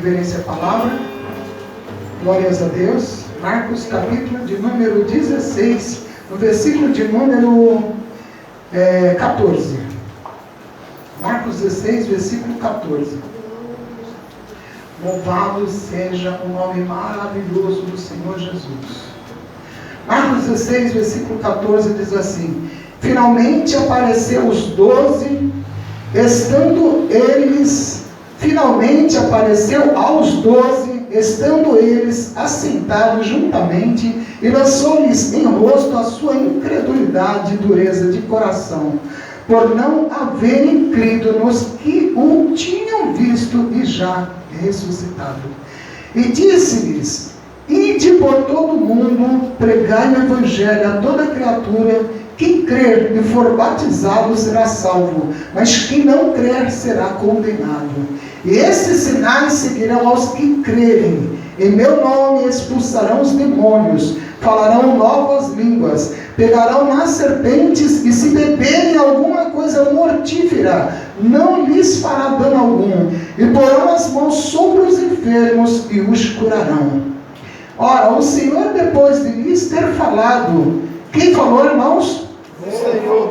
reverência à palavra. Glórias a Deus. Marcos capítulo de número 16, no versículo de número 14. Marcos 16, versículo 14. Louvado seja o nome maravilhoso do Senhor Jesus. Marcos 16, versículo 14 diz assim: finalmente apareceu os 12, finalmente apareceu aos 12, estando eles assentados juntamente, e lançou-lhes em rosto a sua incredulidade e dureza de coração, por não haverem crido nos que o tinham visto e já ressuscitado. E disse-lhes: ide por todo o mundo, pregai o evangelho a toda criatura. Quem crer e for batizado será salvo, mas quem não crer será condenado. E estes sinais seguirão aos que crerem. Em meu nome expulsarão os demônios, falarão novas línguas, pegarão nas serpentes, e se beberem alguma coisa mortífera, não lhes fará dano algum, e porão as mãos sobre os enfermos e os curarão. Ora, o Senhor, depois de lhes ter falado, quem falou, irmãos?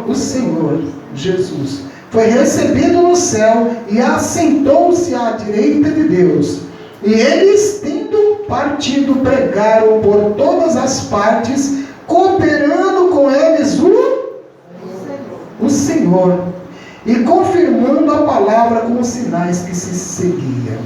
O Senhor Jesus foi recebido no céu e assentou-se à direita de Deus. E eles, tendo partido, pregaram por todas as partes, cooperando com eles o Senhor, e confirmando a palavra com os sinais que se seguiram.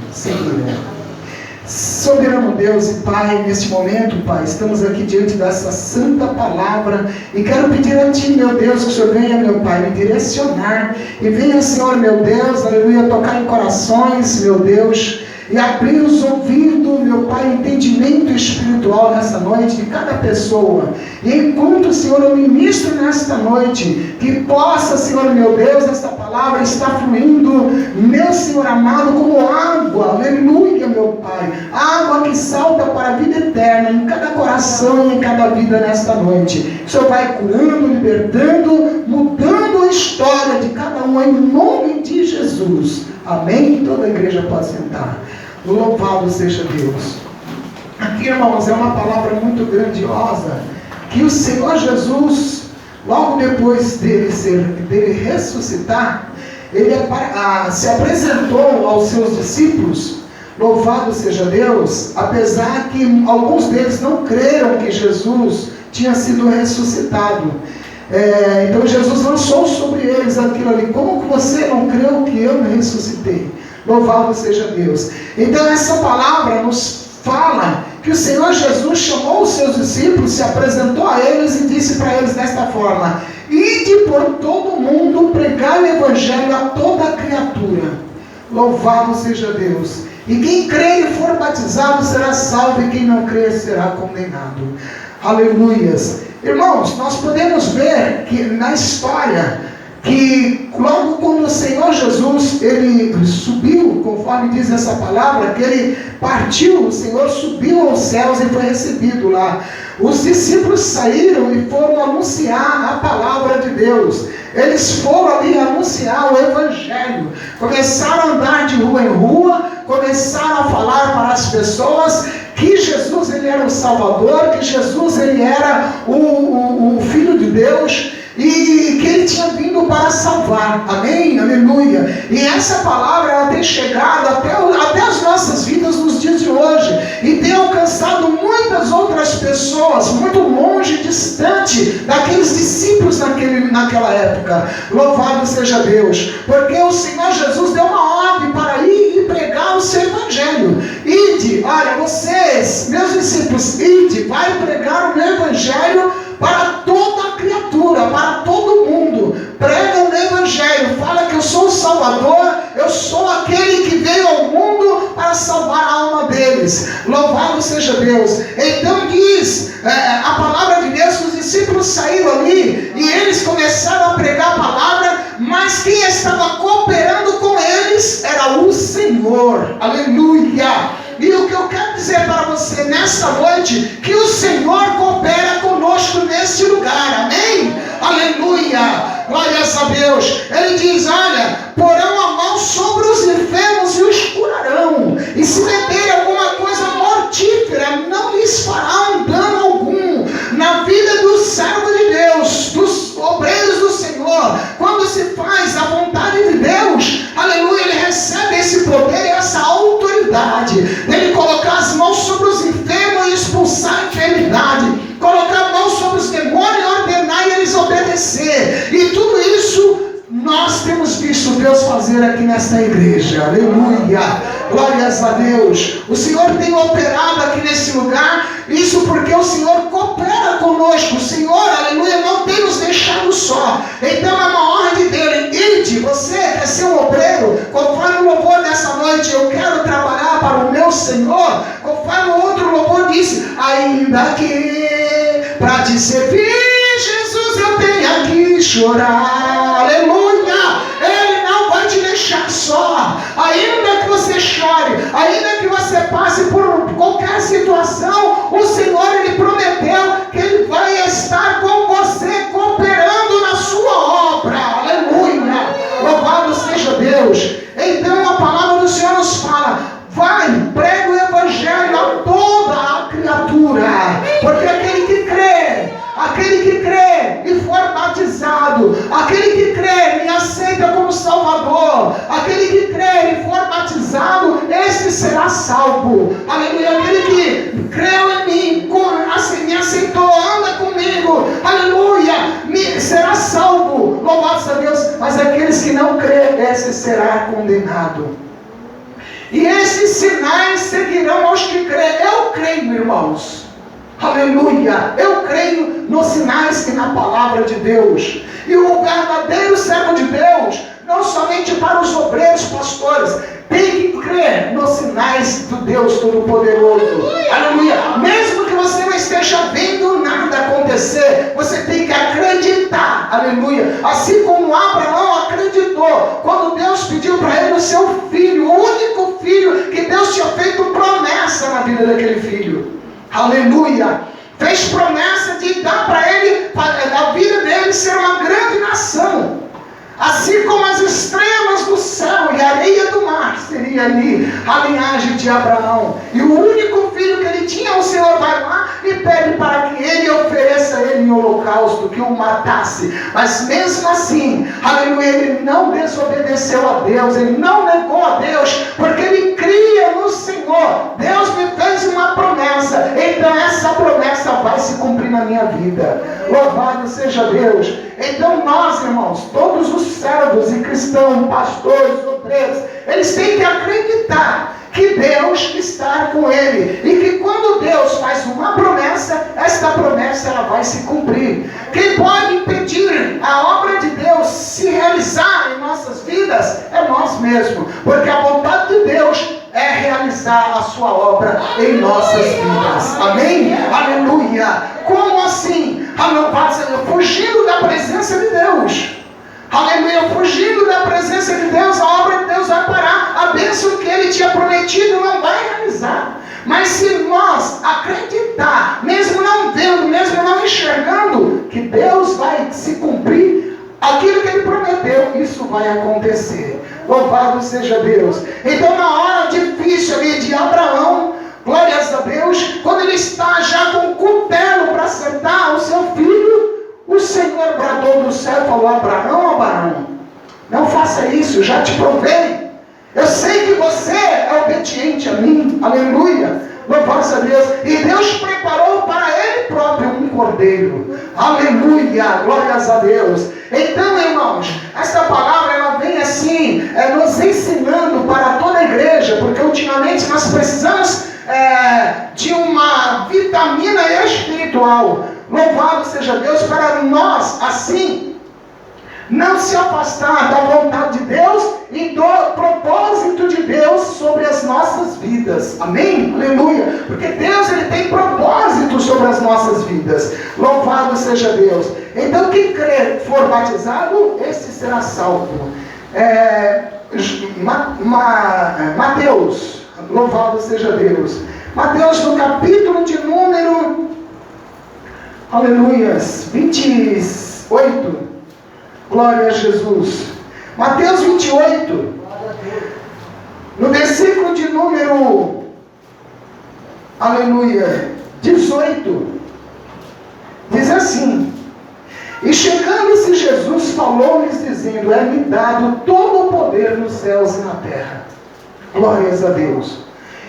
Soberano Deus e Pai, neste momento, Pai, estamos aqui diante dessa santa palavra, e quero pedir a Ti, meu Deus, que o Senhor venha, meu Pai, me direcionar, e venha, Senhor, meu Deus, aleluia, tocar em corações, meu Deus, e abrir os ouvidos, meu Pai, entendimento espiritual nessa noite de cada pessoa. E enquanto, Senhor, eu ministro nesta noite, que possa, Senhor, meu Deus, esta palavra estar fluindo, meu Senhor amado, como água, aleluia, meu Pai, água que salta para a vida eterna em cada coração e em cada vida nesta noite. O Senhor vai curando, libertando, mudando a história de cada um em nome de Jesus. Amém? Toda a igreja pode sentar. Louvado seja Deus. Aqui, irmãos, é uma palavra muito grandiosa, que o Senhor Jesus, logo depois dele ressuscitar, ele se apresentou aos seus discípulos. Louvado seja Deus, apesar que alguns deles não creram que Jesus tinha sido ressuscitado. Então Jesus lançou sobre eles aquilo ali: como que você não creu que eu me ressuscitei? Louvado seja Deus. Então essa palavra nos fala que o Senhor Jesus chamou os seus discípulos, se apresentou a eles e disse para eles desta forma: ide por todo o mundo, pregai o evangelho a toda criatura. Louvado seja Deus. E quem crer e for batizado será salvo, e quem não crer será condenado. Aleluias. Irmãos, nós podemos ver que na história, que logo quando o Senhor Jesus, ele subiu, conforme diz essa palavra, que ele partiu, o Senhor subiu aos céus e foi recebido lá. Os discípulos saíram e foram anunciar a palavra de Deus. Eles foram ali anunciar o evangelho, começaram a andar de rua em rua, começaram a falar para as pessoas que Jesus, ele era o Salvador, que Jesus, ele era o Filho de Deus, e que ele tinha vindo para salvar. Amém? Aleluia. E essa palavra, ela tem chegado até as nossas vidas nos dias de hoje, e tem alcançado muitas outras pessoas muito longe, distante daqueles discípulos naquela época. Louvado seja Deus, porque o Senhor Jesus deu uma ordem para ir e pregar o seu evangelho. Ide, olha, vocês, meus discípulos, ide, vai pregar o meu evangelho para toda a criatura, para todo mundo. Prega o meu evangelho, fala que eu sou o Salvador, eu sou aquele que veio ao mundo para salvar a alma deles. Louvado seja Deus. Então diz a palavra de Deus que os discípulos saíram ali e eles começaram a pregar a palavra, mas quem estava cooperando com eles era o Senhor. Aleluia. E o que eu quero dizer para você nessa noite, que o Senhor coopera conosco neste lugar. Amém? Aleluia. Glórias a Deus. Ele diz: olha, porão a mão sobre os enfermos e os curarão. E se Deus fazer aqui nesta igreja. Aleluia. Glórias a Deus. O Senhor tem operado aqui nesse lugar. Isso porque o Senhor coopera conosco. O Senhor, aleluia, não tem nos deixado só. Então é uma ordem dele. Ide, você quer ser um obreiro? Conforme o louvor dessa noite, eu quero trabalhar para o meu Senhor. Conforme o outro louvor disse, ainda que para te servir, Jesus, eu tenho que chorar. Aleluia. Ele não vai te deixar só. Ainda que você chore, ainda que você passe por qualquer situação, o Senhor, Ele prometeu que Ele vai estar com você, cooperando na sua obra. Aleluia. Louvado seja Deus. Então a palavra do Senhor nos fala, vai, prega o evangelho a toda a criatura, porque aquele que crê e for batizado, aquele que crê e me aceita como Salvador, aquele que crê e for batizado, esse será salvo. Aleluia. Aquele que creu em mim, assim, me aceitou, anda comigo, aleluia, será salvo. Louvado seja Deus. Mas aqueles que não crêem, esse será condenado. E esses sinais seguirão aos que creem. Eu creio, irmãos. Aleluia. Eu creio nos sinais e na palavra de Deus. E o verdadeiro servo de Deus, não somente para os obreiros, pastores, tem que crer nos sinais do Deus Todo-Poderoso. Aleluia. Mesmo que você não esteja vendo nada acontecer, você tem que acreditar. Aleluia. Assim como Abraão acreditou quando Deus pediu para ele o seu filho, o único filho que Deus tinha feito promessa na vida daquele filho. Aleluia. Fez promessa de dar para ele, a vida dele ser uma grande nação. Assim como as estrelas do céu e a areia do mar, seria ali a linhagem de Abraão. E o único filho que ele tinha, o Senhor vai lá e pede para que ele ofereça ele em holocausto, que o matasse. Mas mesmo assim, aleluia, ele não desobedeceu a Deus, ele não negou a Deus, porque ele cria no Senhor. Deus me fez uma promessa, então essa promessa vai se cumprir na minha vida. Louvado seja Deus. Então nós, irmãos, todos os servos e cristãos, pastores, obreiros, eles têm que acreditar que Deus está com ele, e que quando Deus faz uma promessa, esta promessa ela vai se cumprir. Quem pode impedir a obra de Deus se realizar em nossas vidas é nós mesmos, porque a vontade de Deus é realizar a sua obra em nossas vidas. Amém? Aleluia. Como assim? Fugindo da presença de Deus. Aleluia. Fugindo da presença de Deus, a obra de Deus vai parar. A bênção que Ele tinha prometido não vai realizar. Mas se nós acreditar, mesmo não vendo, mesmo não enxergando, que Deus vai se cumprir aquilo que Ele prometeu, isso vai acontecer. Louvado seja Deus. Então na hora difícil ali de Abraão, glórias a Deus, quando ele está já com o cutelo para acertar o seu filho, o Senhor bradou do céu e falou: Abraão, Abraão, não faça isso, já te provei. Eu sei que você é obediente a mim. Aleluia. Louvado a Deus. E Deus preparou para Ele próprio um cordeiro. Aleluia. Glórias a Deus. Então, irmãos, essa palavra ela vem assim, nos ensinando para toda a igreja, porque ultimamente nós precisamos de uma vitamina espiritual. Louvado seja Deus, para nós, assim, não se afastar da vontade de Deus e do propósito de Deus sobre as nossas vidas. Amém? Aleluia. Porque Deus ele tem propósito sobre as nossas vidas. Louvado seja Deus. Então quem crer for batizado, esse será salvo. Mateus, louvado seja Deus. Mateus no capítulo de número, aleluias, 28. Glória a Jesus. Mateus 28, no versículo de número, aleluia, 18, diz assim: e chegando-se Jesus, falou-lhes dizendo: é-me dado todo o poder nos céus e na terra. Glórias a Deus.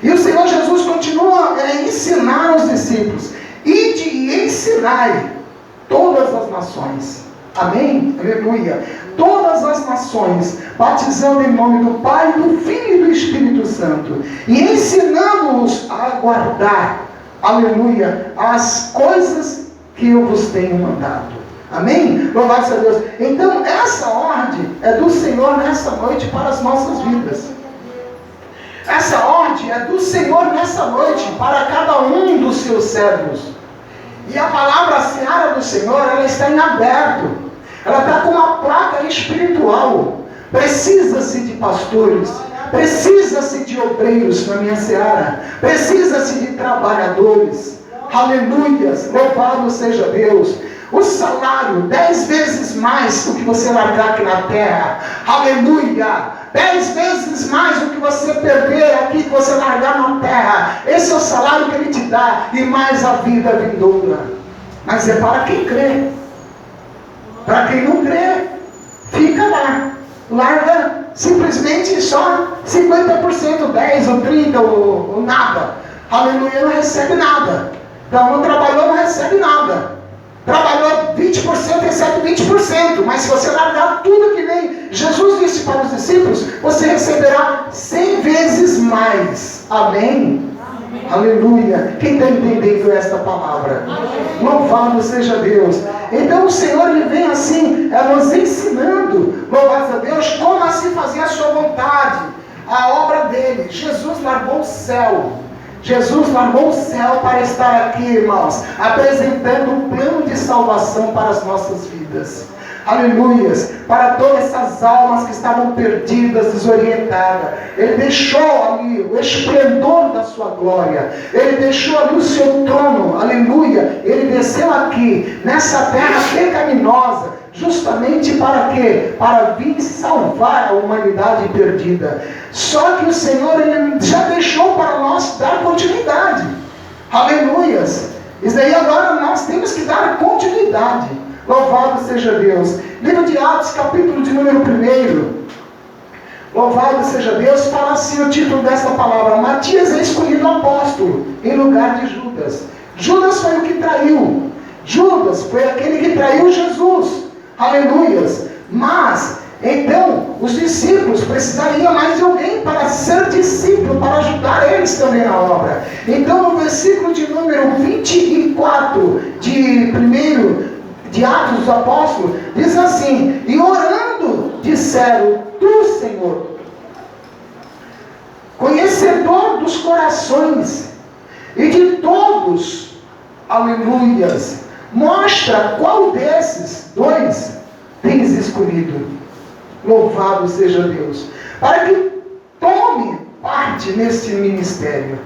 E o Senhor Jesus continua a ensinar os discípulos: ide e ensinai todas as nações. Amém? Aleluia. Todas as nações nações, batizando em nome do Pai, do Filho e do Espírito Santo, e ensinando-os a guardar, aleluia, as coisas que eu vos tenho mandado. Amém? Louvado seja Deus. Então, essa ordem é do Senhor nessa noite para as nossas vidas. Essa ordem é do Senhor nessa noite para cada um dos seus servos. E a palavra seara do Senhor, ela está em aberto. Ela está com uma placa espiritual. Precisa-se de pastores. Precisa-se de obreiros na minha seara. Precisa-se de trabalhadores. Aleluias. Louvado seja Deus. O salário, 10 vezes mais do que você largar aqui na terra. Aleluia. 10 vezes mais do que você perder aqui, que você largar na terra. Esse é o salário que Ele te dá. E mais a vida vindoura. Mas é para quem crê. Para quem não crê, fica lá. Larga simplesmente só 50%, 10 ou 30 ou nada. Aleluia, não recebe nada. Então não trabalhou, não recebe nada. Trabalhou 20%, recebe 20%. Mas se você largar tudo que nem Jesus disse para os discípulos, você receberá 100 vezes mais. Amém? Amém. Aleluia. Quem está entendendo esta palavra? Amém. Louvado seja Deus. Então o Senhor, Ele vem assim, nos ensinando, louvado a Deus, como assim fazer a sua vontade, a obra dele. Jesus largou o céu. Jesus largou o céu para estar aqui, irmãos, apresentando um plano de salvação para as nossas vidas. Aleluias, para todas essas almas que estavam perdidas, desorientadas. Ele deixou ali o esplendor da sua glória. Ele deixou ali o seu trono, aleluia. Ele desceu aqui, nessa terra pecaminosa, justamente para quê? Para vir salvar a humanidade perdida. Só que o Senhor, Ele já deixou para nós dar continuidade. Aleluias. Isso aí agora nós temos que dar continuidade. Louvado seja Deus. Livro de Atos, capítulo de número 1. Louvado seja Deus. Fala assim o título dessa palavra: Matias é escolhido apóstolo em lugar de Judas. Judas foi o que traiu. Judas foi aquele que traiu Jesus. Aleluias. Mas, então, os discípulos precisariam mais de alguém para ser discípulo, para ajudar eles também na obra. Então, no versículo de número 24 de Atos dos Apóstolos, diz assim: e orando, disseram: tu, Senhor, conhecedor dos corações e de todos, aleluias, mostra qual desses dois tens escolhido. Louvado seja Deus. Para que tome parte neste ministério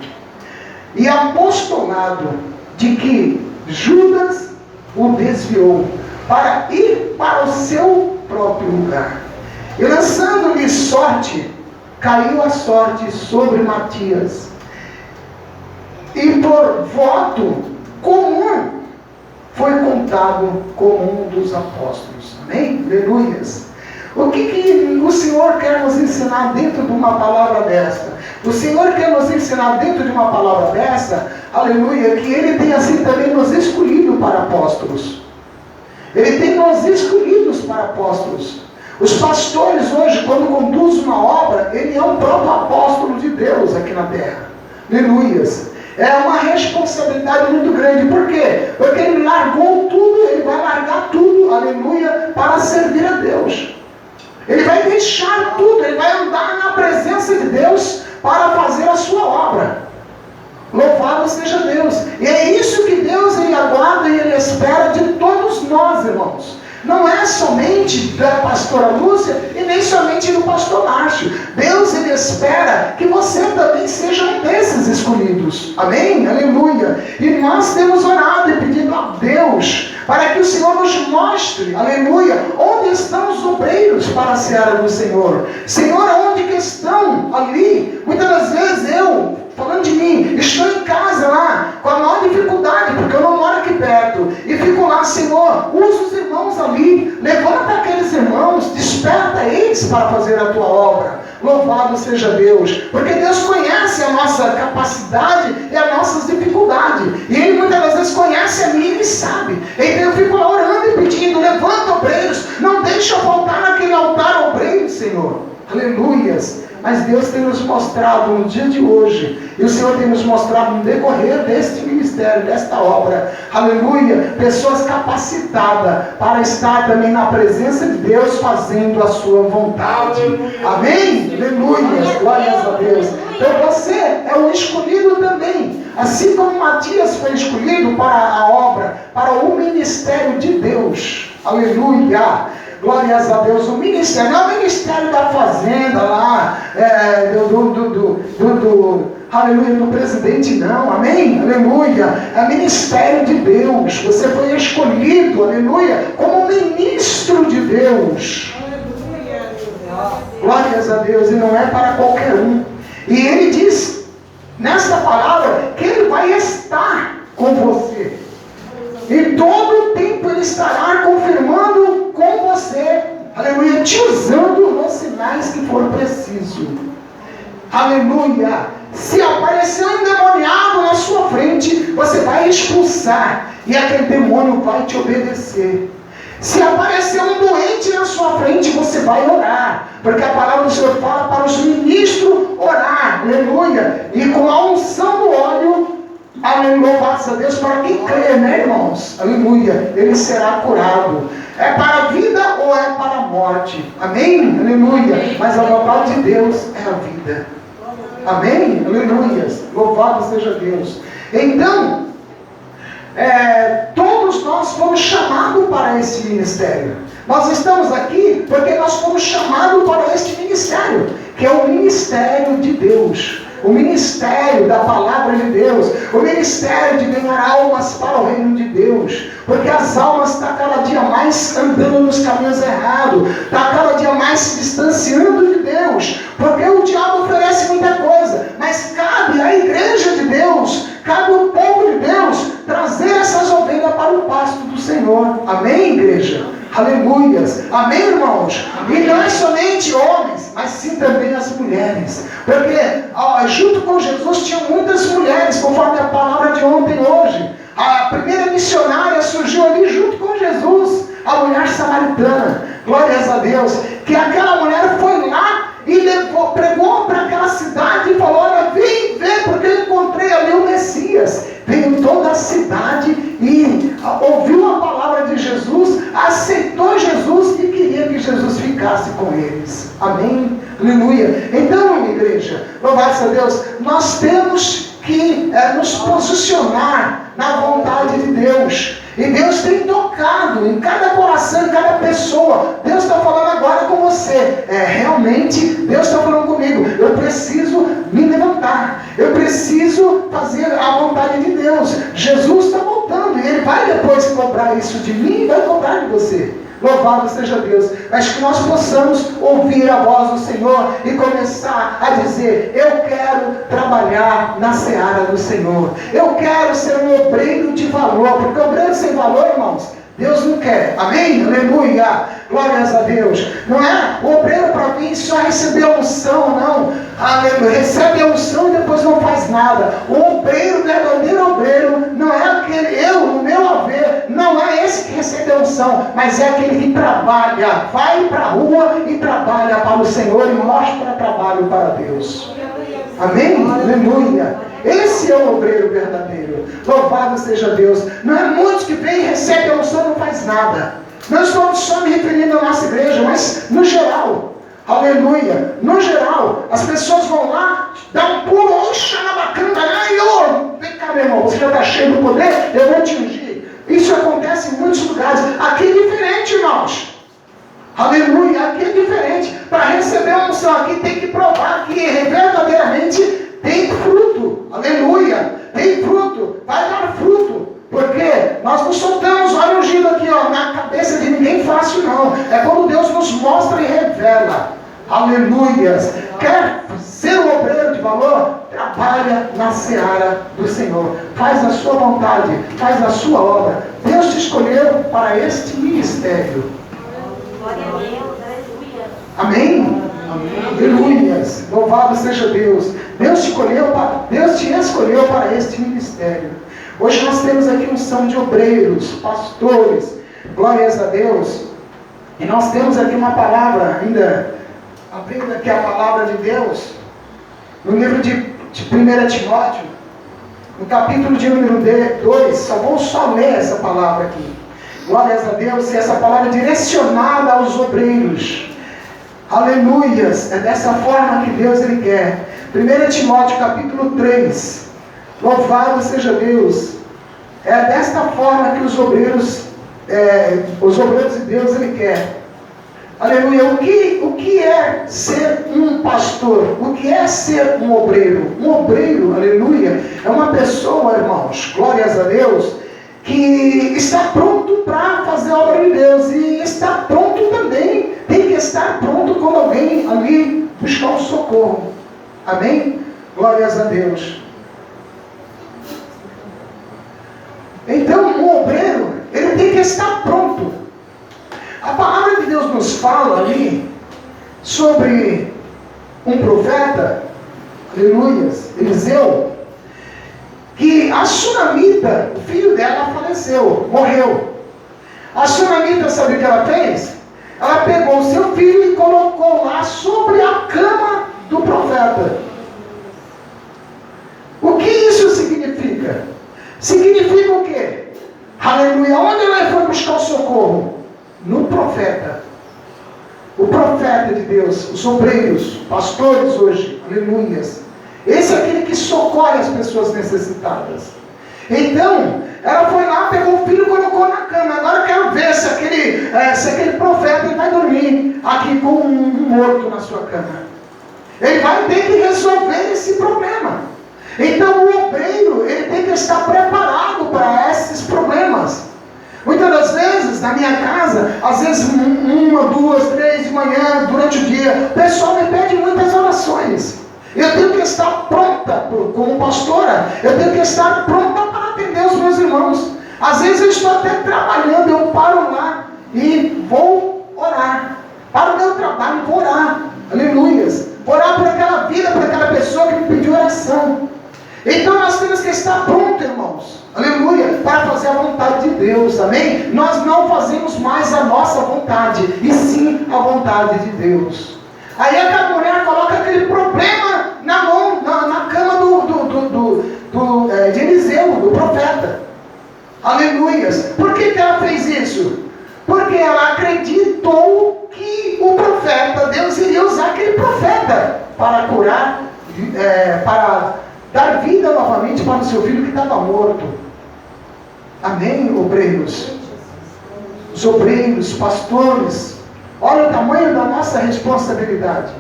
e apostolado de que Judas o desviou para ir para o seu próprio lugar. E lançando-lhe sorte, caiu a sorte sobre Matias. E por voto comum foi contado como um dos apóstolos. Amém? Aleluias. O que o Senhor quer nos ensinar dentro de uma palavra desta? O Senhor quer nos ensinar dentro de uma palavra desta, aleluia, que Ele tem assim também nos escolhido para apóstolos. Ele tem nos escolhidos para apóstolos. Os pastores hoje, quando conduzem uma obra, ele é um próprio apóstolo de Deus aqui na terra. Aleluias. É uma responsabilidade muito grande. Por quê? Porque ele largou tudo, ele vai largar tudo, aleluia, para servir a Deus. Ele vai deixar tudo, ele vai andar na presença de Deus para fazer a sua obra. Louvado seja Deus. E é isso que Deus ele aguarda e ele espera de todos nós, irmãos. Não é somente da pastora Lúcia e nem somente do pastor Márcio. Deus ele espera que você também seja um desses escolhidos. Amém? Aleluia. E nós temos orado e pedido a Deus para que o Senhor nos mostre, aleluia, onde estão os obreiros para a seara do Senhor. Senhor, onde que estão ali? Muitas das vezes eu, falando de mim, estou em casa lá, com a maior dificuldade, porque eu não moro aqui perto, e fico lá, Senhor, usa os irmãos ali, levanta aqueles irmãos, desperta eles para fazer a tua obra. Louvado seja Deus, porque Deus conhece a nossa capacidade e as nossas dificuldades, e Ele muitas das vezes conhece a mim e Ele sabe. Então eu fico lá orando e pedindo: levanta obreiros, não deixa eu voltar naquele altar obreiro Aleluias. Mas Deus tem nos mostrado no dia de hoje, e o Senhor tem nos mostrado no decorrer deste ministério, desta obra, aleluia, pessoas capacitadas para estar também na presença de Deus, fazendo a sua vontade. Amém? Aleluia, glórias a Deus. Então você é o escolhido também, assim como Matias foi escolhido para a obra, para o ministério de Deus. Aleluia. Glórias a Deus. O ministério, não é o ministério da fazenda lá, aleluia, do presidente, não, amém? Aleluia. É ministério de Deus. Você foi escolhido, aleluia, como ministro de Deus. Glórias a Deus. E não é para qualquer um. E ele diz, nesta palavra, que ele vai estar com você. E todo o tempo ele estará confirmando com você, aleluia, te usando nos sinais que for preciso. Aleluia. Se aparecer um endemoniado na sua frente, você vai expulsar, e aquele demônio vai te obedecer. Se aparecer um doente na sua frente, você vai orar, porque a palavra do Senhor fala para os ministros orar, aleluia, e com a unção do óleo, aleluia, louvado a Deus, para quem crê, né, irmãos? Aleluia, ele será curado. É para a vida ou é para a morte? Amém? Aleluia. Mas a vontade de Deus é a vida. Amém? Aleluia. Louvado seja Deus. Então, todos nós fomos chamados para esse ministério. Nós estamos aqui porque nós fomos chamados para este ministério, que é o ministério de Deus. O ministério da palavra de Deus, o ministério de ganhar almas para o reino de Deus, porque as almas estão cada dia mais andando nos caminhos errados, está cada dia mais se distanciando de Deus, porque o diabo oferece muita coisa, mas cabe à igreja de Deus, cabe ao povo de Deus, trazer essas ovelhas para o pasto do Senhor. Amém, igreja? Aleluias. Amém, irmãos? E não é somente homens, mas sim também as mulheres. Porque junto com Jesus tinham muitas mulheres, conforme a palavra de ontem e hoje. A primeira missionária surgiu ali junto com Jesus, a mulher samaritana. Glórias a Deus. Que aquela mulher foi lá e pregou para aquela cidade e falou: olha, vem ver, porque eu encontrei ali o Messias. Veio toda a cidade e ouviu a palavra de Jesus, aceitou Jesus e queria que Jesus ficasse com eles. Amém? Aleluia. Então, minha igreja, louvado a Deus, nós temos que nos posicionar na vontade de Deus. E Deus tem tocado em cada coração, em cada pessoa. Deus está falando agora com você. Realmente, Deus está falando comigo. Eu preciso me levantar. Eu preciso fazer a vontade de Deus. Jesus está voltando. E Ele vai depois cobrar isso de mim e vai cobrar de você. Louvado seja Deus. Mas que nós possamos ouvir a voz do Senhor e começar a dizer: eu quero trabalhar na seara do Senhor. Eu quero ser um obreiro de valor. Porque obreiro sem valor, irmãos, Deus não quer. Amém? Aleluia. Glórias a Deus. Não é o obreiro para vir só receber a unção, não. Aleluia. Recebe a unção e depois não faz nada. O obreiro, o verdadeiro obreiro, não é aquele, no meu haver, não é esse que recebe a unção, mas é aquele que trabalha, vai para a rua e trabalha para o Senhor e mostra trabalho para Deus. Amém? Aleluia. Esse é o obreiro verdadeiro. Louvado seja Deus. Não é muitos que vêm e recebem a unção e não faz nada. Não estou só me referindo à nossa igreja, mas no geral. Aleluia. No geral, as pessoas vão lá, dão um pulo, oxa, na bacana, vem cá, meu irmão, você já está cheio do poder, eu vou te ungir. Isso acontece em muitos lugares. Aqui é diferente, irmãos. Aleluia, aqui é diferente. Para receber a unção aqui tem que provar que verdadeiramente tem fruto. Aleluia, tem fruto, vai dar fruto. Porque nós não soltamos óleo ungido aqui, na cabeça de ninguém fácil, não. É quando Deus nos mostra e revela. Aleluias. Quer ser um obreiro de valor? Trabalha na seara do Senhor. Faz a sua vontade, faz a sua obra. Deus te escolheu para este ministério. Glória a Deus, aleluia. Amém? Aleluias. Louvado seja Deus. Deus te escolheu para este ministério. Hoje nós temos aqui unção de obreiros, pastores. Glórias a Deus. E nós temos aqui uma palavra ainda abrindo aqui a palavra de Deus, no livro de 1 Timóteo, no capítulo de número 2, só ler essa palavra aqui. Glórias a Deus, e essa palavra é direcionada aos obreiros. Aleluias, é dessa forma que Deus Ele quer. 1 Timóteo capítulo 3, louvado seja Deus. É desta forma que os obreiros de Deus Ele quer. Aleluia. O que é ser um pastor? O que é ser um obreiro? Um obreiro, aleluia, é uma pessoa, irmãos, glórias a Deus, que está pronto para fazer a obra de Deus. E está pronto também, tem que estar pronto quando alguém ali buscar um socorro. Amém? Glórias a Deus. Então, um obreiro, ele tem que estar pronto. A palavra de Deus nos fala ali sobre um profeta, aleluias, Eliseu, que a Sunamita, o filho dela, faleceu, morreu. A Sunamita, sabe o que ela fez? Ela pegou o seu filho e colocou lá sobre a cama do profeta. O que isso significa? Significa o quê? Aleluia. Onde ela foi buscar o socorro? No profeta. O profeta de Deus, os obreiros, pastores hoje, aleluias. Esse é aquele que socorre as pessoas necessitadas. Então, ela foi lá, pegou o filho e colocou na cama. Agora eu quero ver se aquele profeta ele vai dormir aqui com um morto na sua cama. Ele vai ter que resolver esse problema. Então o obreiro, ele tem que estar preparado para esses problemas. Muitas das vezes, na minha casa, às vezes 1, 2, 3 de manhã, durante o dia, o pessoal me pede muitas orações. Eu tenho que estar pronta, como pastora, eu tenho que estar pronta para atender os meus irmãos. Às vezes eu estou até trabalhando, eu paro lá e vou orar. Paro o meu trabalho e vou orar. Aleluias. Orar por aquela vida, por aquela pessoa que me pediu oração. Então nós temos que estar prontos, irmãos. Aleluia. Para fazer a vontade de Deus. Amém? Nós não fazemos mais a nossa vontade, e sim a vontade de Deus. Aí a mulher coloca aquele problema na mão, na cama de Eliseu, do profeta. Aleluias. Por que ela fez isso? Porque ela acreditou que o profeta, Deus iria usar aquele profeta para curar, para dar vida novamente para o seu filho que estava morto. Amém, obreiros? Os obreiros, pastores, olha o tamanho da nossa responsabilidade.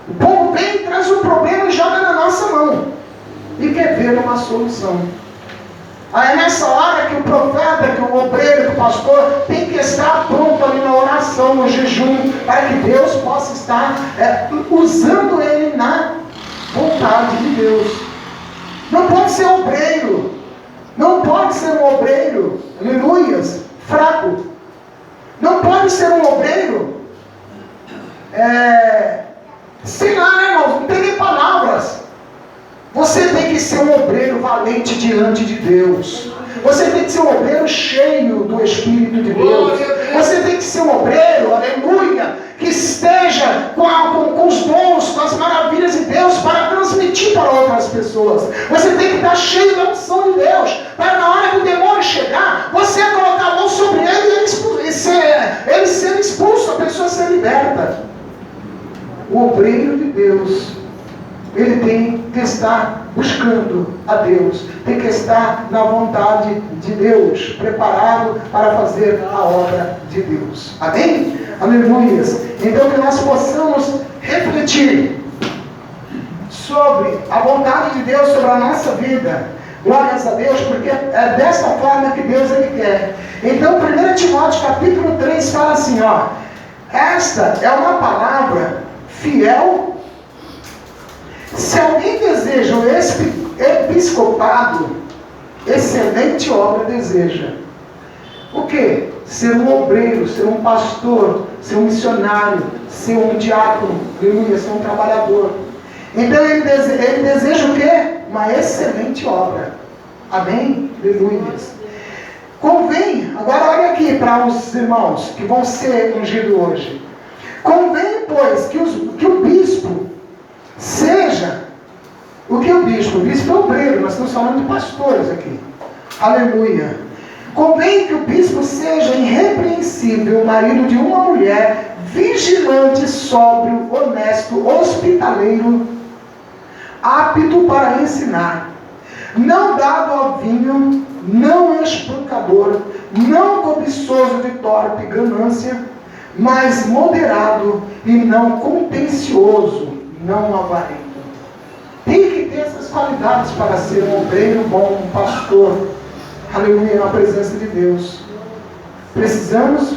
O povo vem, traz um problema e joga na nossa mão. E quer ver uma solução. Aí é nessa hora que o profeta, que o obreiro, que o pastor tem que estar pronto ali na oração, no jejum, para que Deus possa estar usando ele na vontade de Deus. Não pode ser obreiro. Não pode ser um obreiro, aleluias, fraco. Não pode ser um obreiro, sei lá, né, irmãos, não tem nem palavras. Você tem que ser um obreiro valente diante de Deus. Você tem que ser um obreiro cheio do Espírito de Deus. Você tem que ser um obreiro, aleluia, que esteja com os dons, com as maravilhas de Deus para transmitir para outras pessoas. Você tem que estar cheio da unção de Deus, para na hora que o demônio chegar, você colocar a mão sobre ele e ele ser expulso, a pessoa ser liberta. O obreiro de Deus, ele tem que estar buscando a Deus, tem que estar na vontade de Deus, preparado para fazer a obra de Deus. Amém? Aleluias. Então que nós possamos refletir sobre a vontade de Deus sobre a nossa vida. Glórias a Deus, porque é dessa forma que Deus ele quer. Então 1 Timóteo capítulo 3 fala assim, ó: esta é uma palavra fiel. Se alguém deseja o episcopado, excelente obra deseja. O que? Ser um obreiro, ser um pastor, ser um missionário, ser um diácono, aleluia, ser um trabalhador. Então ele deseja o quê? Uma excelente obra. Amém? Aleluia. Convém, agora olha aqui para os irmãos que vão ser ungidos hoje. Convém, pois, que o bispo seja... O que é o bispo? O bispo é obreiro, nós estamos falando de pastores aqui. Aleluia. Convém que o bispo seja irrepreensível, marido de uma mulher, vigilante, sóbrio, honesto, hospitaleiro, apto para ensinar, não dado ao vinho, não espancador, não cobiçoso de torpe ganância, mas moderado e não contencioso, não avarento. Tem que ter essas qualidades para ser um obreiro bom, um pastor. Aleluia, na presença de Deus. Precisamos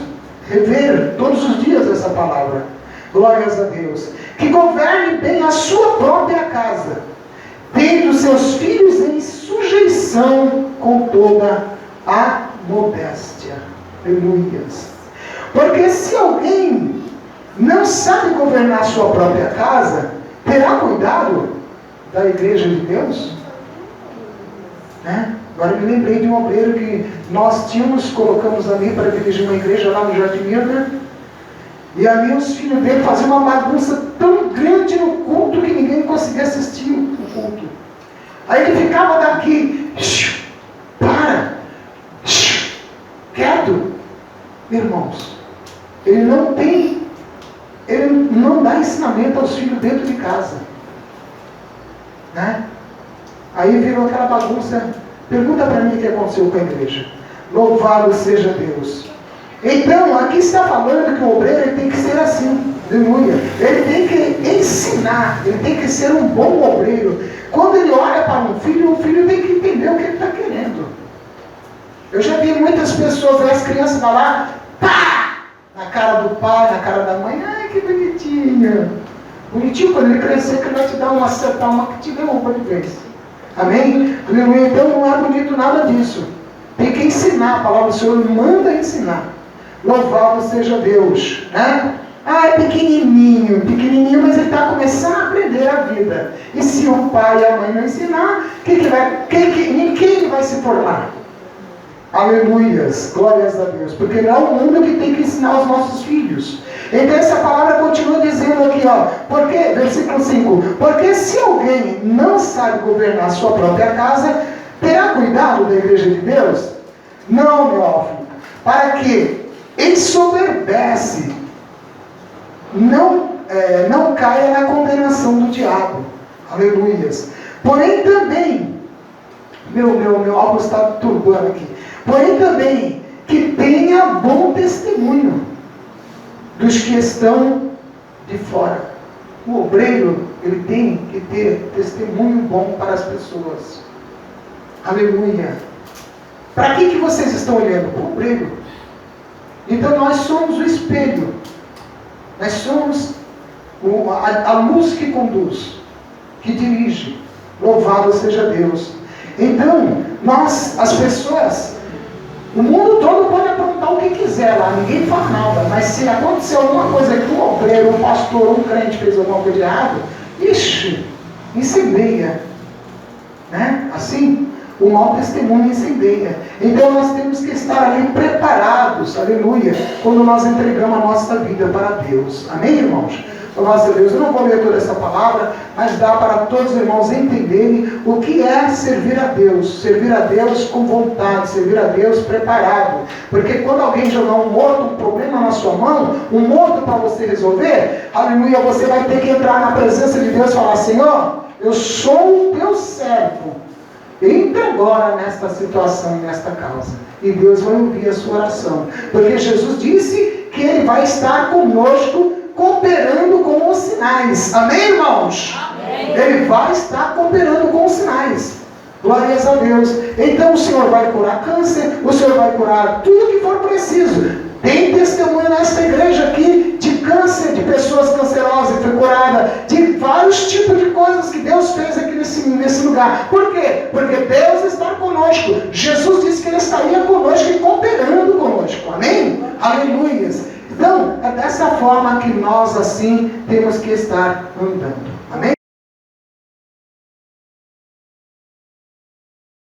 rever todos os dias essa palavra. Glórias a Deus. Que governe bem a sua própria casa, tendo seus filhos em sujeição com toda a modéstia. Aleluias. Porque se alguém não sabe governar a sua própria casa, terá cuidado da igreja de Deus? Né? Agora eu me lembrei de um obreiro que nós colocamos ali para dirigir uma igreja lá no Jardim Mirna. E ali os filhos dele faziam uma bagunça tão grande no culto que ninguém conseguia assistir o culto. Aí ele ficava daqui, quieto. Irmãos, ele não dá ensinamento aos filhos dentro de casa. Né? Aí virou aquela bagunça. Pergunta para mim o que aconteceu com a igreja. Louvado seja Deus. Então, aqui está falando que o obreiro ele tem que ser assim. Aleluia. Ele tem que ensinar. Ele tem que ser um bom obreiro. Quando ele olha para um filho, o filho tem que entender o que ele está querendo. Eu já vi muitas pessoas, as crianças vão lá, pá! Na cara do pai, na cara da mãe. Ai, que bonitinho. Bonitinho, quando ele crescer, que ele vai te dar acertar uma que te derruba de vez. Amém? Aleluia. Então não é bonito nada disso. Tem que ensinar. A palavra do Senhor manda ensinar. Louvado seja Deus. Né? Ah, é pequenininho, mas ele está começando a aprender a vida. E se o pai e a mãe não ensinar, em quem ele vai se formar? Aleluias, glórias a Deus. Porque não é o mundo que tem que ensinar aos nossos filhos. Então essa palavra continua dizendo aqui, porque, versículo 5, porque se alguém não sabe governar a sua própria casa, terá cuidado da igreja de Deus? Não, meu filho, para que ensoberbece, não caia na condenação do diabo. Aleluias. Porém também, meu álbum está turbando aqui. Porém também, que tenha bom testemunho dos que estão de fora. O obreiro, ele tem que ter testemunho bom para as pessoas. Aleluia. Para que vocês estão olhando? Para o obreiro. Então nós somos o espelho. Nós somos a luz que conduz, que dirige. Louvado seja Deus. Então, as pessoas, o mundo todo pode aprontar o que quiser lá, ninguém fala nada, mas se acontecer alguma coisa que um obreiro, um pastor, um crente fez alguma coisa de errado, incendeia. Né? Assim, o mau testemunho incendeia. Então nós temos que estar ali preparados, aleluia, quando nós entregamos a nossa vida para Deus. Amém, irmãos? Nossa Deus, eu não vou ler toda essa palavra, mas dá para todos os irmãos entenderem o que é servir a Deus com vontade, servir a Deus preparado. Porque quando alguém jogar um problema na sua mão, um morto para você resolver, aleluia, você vai ter que entrar na presença de Deus e falar: Senhor, eu sou o teu servo, entra agora nesta situação, nesta causa. E Deus vai ouvir a sua oração. Porque Jesus disse que Ele vai estar conosco, cooperando com os sinais. Amém, irmãos? Amém. Ele vai estar cooperando com os sinais. Glórias a Deus. Então o Senhor vai curar câncer, o Senhor vai curar tudo que for preciso. Tem testemunho nesta igreja aqui de câncer, de pessoas cancerosas que foi curada, de vários tipos de coisas que Deus fez aqui nesse lugar. Por quê? Porque Deus está conosco. Jesus disse que Ele estaria conosco e cooperando conosco. Amém? Aleluias. Então, é dessa forma que nós assim temos que estar andando. Amém?